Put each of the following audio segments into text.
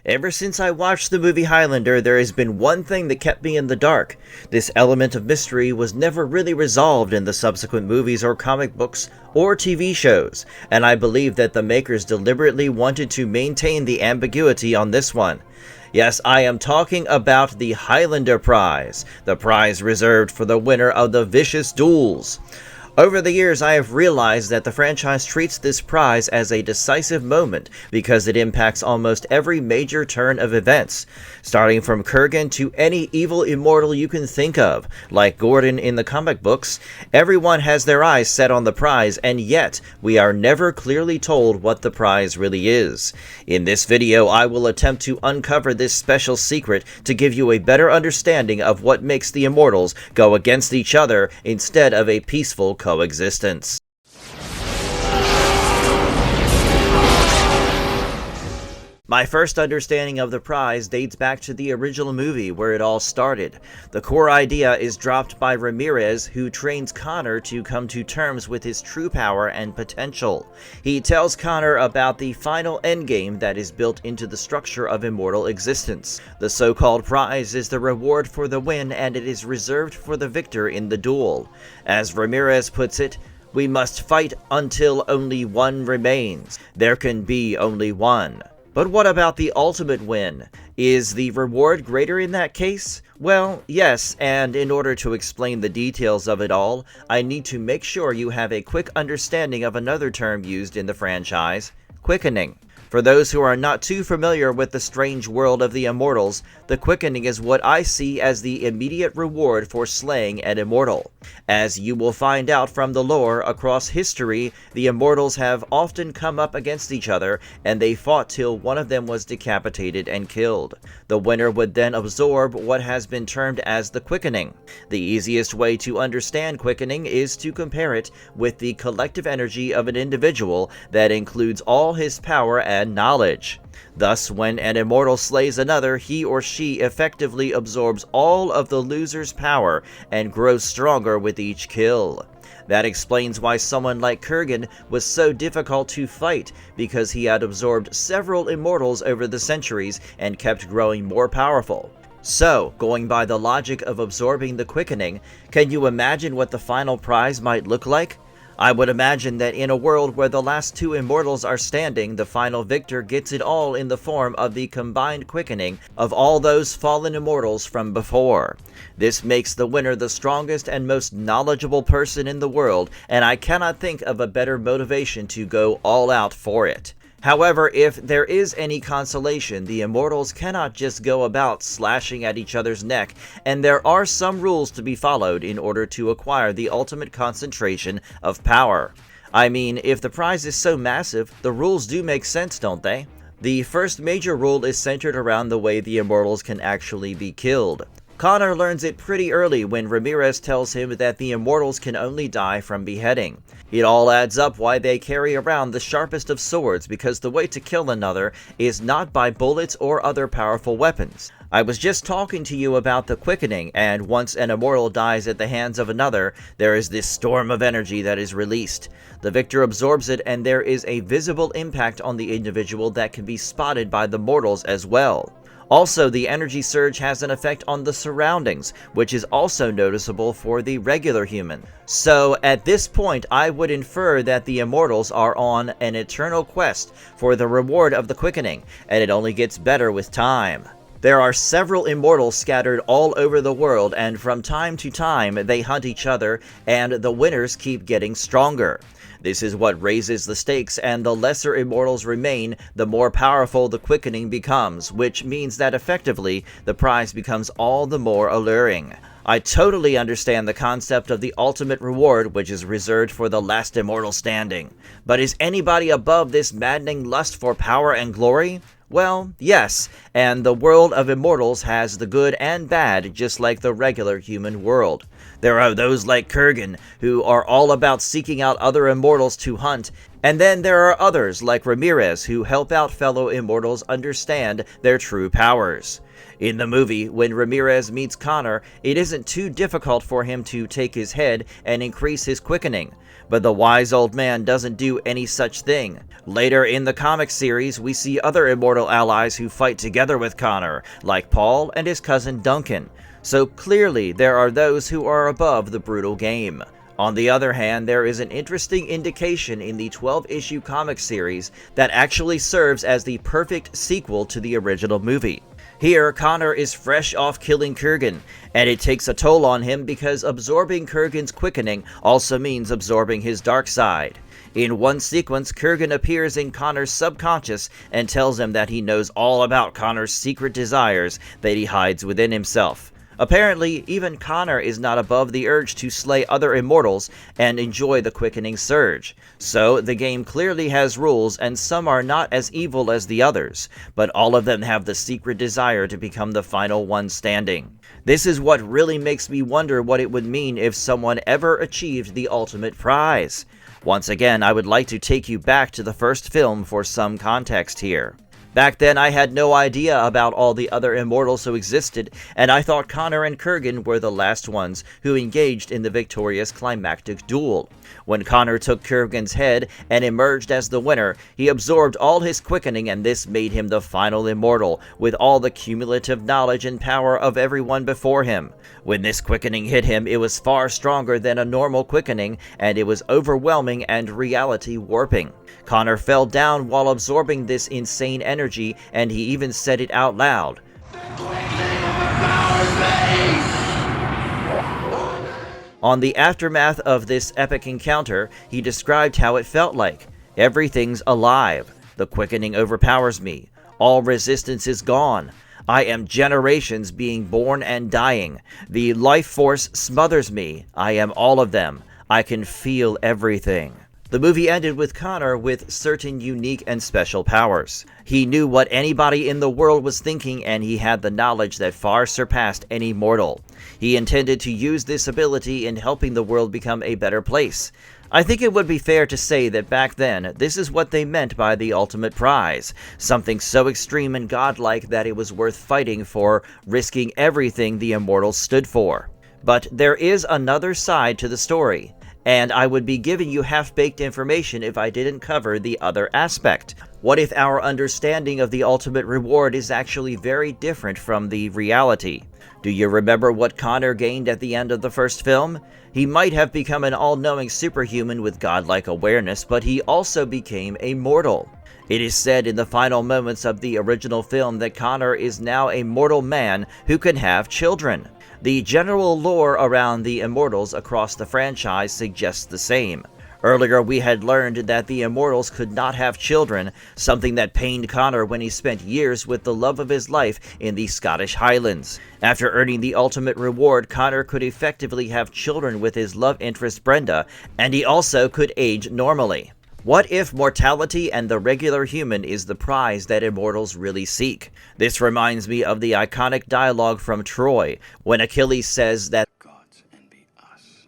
Ever since I watched the movie Highlander, there has been one thing that kept me in the dark. This element of mystery was never really resolved in the subsequent movies or comic books or TV shows, and I believe that the makers deliberately wanted to maintain the ambiguity on this one. Yes, I am talking about the Highlander Prize, the prize reserved for the winner of the vicious duels. Over the years, I have realized that the franchise treats this prize as a decisive moment because it impacts almost every major turn of events, starting from Kurgan to any evil immortal you can think of, like Gordon in the comic books. Everyone has their eyes set on the prize, and yet we are never clearly told what the prize really is. In this video, I will attempt to uncover this special secret to give you a better understanding of what makes the Immortals go against each other instead of a peaceful coexistence. My first understanding of the prize dates back to the original movie where it all started. The core idea is dropped by Ramirez, who trains Connor to come to terms with his true power and potential. He tells Connor about the final endgame that is built into the structure of immortal existence. The so-called prize is the reward for the win, and it is reserved for the victor in the duel. As Ramirez puts it, "We must fight until only one remains. There can be only one." But what about the ultimate win? Is the reward greater in that case? Well, yes, and in order to explain the details of it all, I need to make sure you have a quick understanding of another term used in the franchise: quickening. For those who are not too familiar with the strange world of the Immortals, the quickening is what I see as the immediate reward for slaying an immortal. As you will find out from the lore, across history, the Immortals have often come up against each other, and they fought till one of them was decapitated and killed. The winner would then absorb what has been termed as the quickening. The easiest way to understand quickening is to compare it with the collective energy of an individual that includes all his power and knowledge. Thus, when an immortal slays another, he or she effectively absorbs all of the loser's power and grows stronger with each kill. That explains why someone like Kurgan was so difficult to fight, because he had absorbed several immortals over the centuries and kept growing more powerful. So, going by the logic of absorbing the quickening, can you imagine what the final prize might look like? I would imagine that in a world where the last two immortals are standing, the final victor gets it all in the form of the combined quickening of all those fallen immortals from before. This makes the winner the strongest and most knowledgeable person in the world, and I cannot think of a better motivation to go all out for it. However, if there is any consolation, the Immortals cannot just go about slashing at each other's neck, and there are some rules to be followed in order to acquire the ultimate concentration of power. I mean, if the prize is so massive, the rules do make sense, don't they? The first major rule is centered around the way the Immortals can actually be killed. Connor learns it pretty early when Ramirez tells him that the Immortals can only die from beheading. It all adds up why they carry around the sharpest of swords, because the way to kill another is not by bullets or other powerful weapons. I was just talking to you about the quickening, and once an immortal dies at the hands of another, there is this storm of energy that is released. The victor absorbs it, and there is a visible impact on the individual that can be spotted by the mortals as well. Also, the energy surge has an effect on the surroundings, which is also noticeable for the regular human. So, at this point, I would infer that the Immortals are on an eternal quest for the reward of the quickening, and it only gets better with time. There are several Immortals scattered all over the world, and from time to time, they hunt each other, and the winners keep getting stronger. This is what raises the stakes, and the lesser Immortals remain, the more powerful the quickening becomes, which means that effectively, the prize becomes all the more alluring. I totally understand the concept of the ultimate reward, which is reserved for the last immortal standing. But is anybody above this maddening lust for power and glory? Well, yes, and the world of Immortals has the good and bad, just like the regular human world. There are those like Kurgan, who are all about seeking out other immortals to hunt, and then there are others like Ramirez who help out fellow immortals understand their true powers. In the movie, when Ramirez meets Connor, it isn't too difficult for him to take his head and increase his quickening, but the wise old man doesn't do any such thing. Later in the comic series, we see other immortal allies who fight together with Connor, like Paul and his cousin Duncan. So clearly there are those who are above the brutal game. On the other hand, there is an interesting indication in the 12-issue comic series that actually serves as the perfect sequel to the original movie. Here, Connor is fresh off killing Kurgan, and it takes a toll on him because absorbing Kurgan's quickening also means absorbing his dark side. In one sequence, Kurgan appears in Connor's subconscious and tells him that he knows all about Connor's secret desires that he hides within himself. Apparently, even Connor is not above the urge to slay other immortals and enjoy the quickening surge. So, the game clearly has rules, and some are not as evil as the others, but all of them have the secret desire to become the final one standing. This is what really makes me wonder what it would mean if someone ever achieved the ultimate prize. Once again, I would like to take you back to the first film for some context here. Back then, I had no idea about all the other immortals who existed, and I thought Connor and Kurgan were the last ones who engaged in the victorious climactic duel. When Connor took Kurgan's head and emerged as the winner, he absorbed all his quickening, and this made him the final immortal, with all the cumulative knowledge and power of everyone before him. When this quickening hit him, it was far stronger than a normal quickening, and it was overwhelming and reality warping. Connor fell down while absorbing this insane energy, and he even said it out loud. On the aftermath of this epic encounter, he described how it felt like. Everything's alive. The quickening overpowers me. All resistance is gone. I am generations being born and dying. The life force smothers me. I am all of them. I can feel everything. The movie ended with Connor with certain unique and special powers. He knew what anybody in the world was thinking, and he had the knowledge that far surpassed any mortal. He intended to use this ability in helping the world become a better place. I think it would be fair to say that back then, this is what they meant by the ultimate prize, something so extreme and godlike that it was worth fighting for, risking everything the Immortals stood for. But there is another side to the story, and I would be giving you half-baked information if I didn't cover the other aspect. What if our understanding of the ultimate reward is actually very different from the reality? Do you remember what Connor gained at the end of the first film? He might have become an all-knowing superhuman with godlike awareness, but he also became a mortal. It is said in the final moments of the original film that Connor is now a mortal man who can have children. The general lore around the Immortals across the franchise suggests the same. Earlier, we had learned that the Immortals could not have children, something that pained Connor when he spent years with the love of his life in the Scottish Highlands. After earning the ultimate reward, Connor could effectively have children with his love interest Brenda, and he also could age normally. What if mortality and the regular human is the prize that Immortals really seek? This reminds me of the iconic dialogue from Troy, when Achilles says that gods envy us.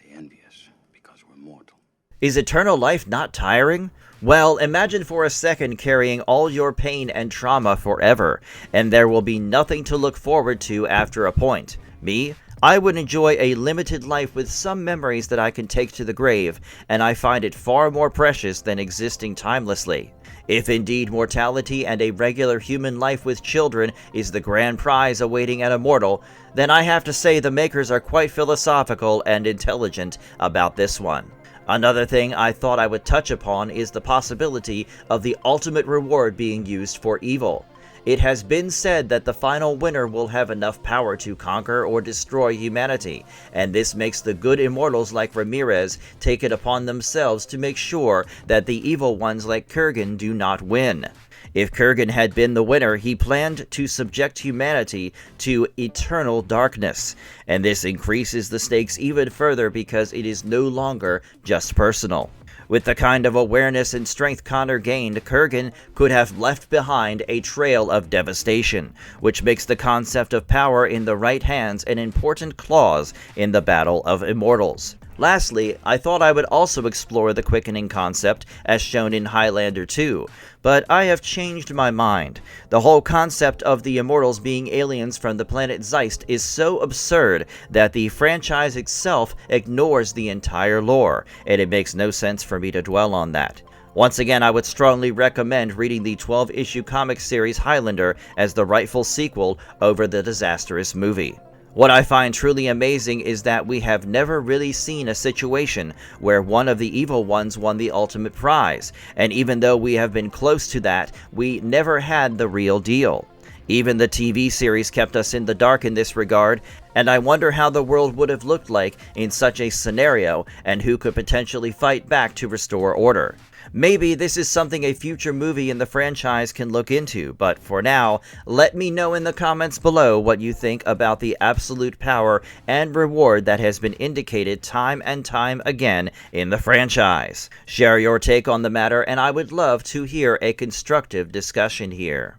They envy us because we're mortal. Is eternal life not tiring? Well, imagine for a second carrying all your pain and trauma forever, and there will be nothing to look forward to after a point. Me? I would enjoy a limited life with some memories that I can take to the grave, and I find it far more precious than existing timelessly. If indeed mortality and a regular human life with children is the grand prize awaiting an immortal, then I have to say the makers are quite philosophical and intelligent about this one. Another thing I thought I would touch upon is the possibility of the ultimate reward being used for evil. It has been said that the final winner will have enough power to conquer or destroy humanity, and this makes the good Immortals like Ramirez take it upon themselves to make sure that the evil ones like Kurgan do not win. If Kurgan had been the winner, he planned to subject humanity to eternal darkness, and this increases the stakes even further because it is no longer just personal. With the kind of awareness and strength Connor gained, Kurgan could have left behind a trail of devastation, which makes the concept of power in the right hands an important clause in the Battle of Immortals. Lastly, I thought I would also explore the quickening concept as shown in Highlander 2, but I have changed my mind. The whole concept of the Immortals being aliens from the planet Zeist is so absurd that the franchise itself ignores the entire lore, and it makes no sense for me to dwell on that. Once again, I would strongly recommend reading the 12-issue comic series Highlander as the rightful sequel over the disastrous movie. What I find truly amazing is that we have never really seen a situation where one of the evil ones won the ultimate prize, and even though we have been close to that, we never had the real deal. Even the TV series kept us in the dark in this regard, and I wonder how the world would have looked like in such a scenario and who could potentially fight back to restore order. Maybe this is something a future movie in the franchise can look into, but for now, let me know in the comments below what you think about the absolute power and reward that has been indicated time and time again in the franchise. Share your take on the matter, and I would love to hear a constructive discussion here.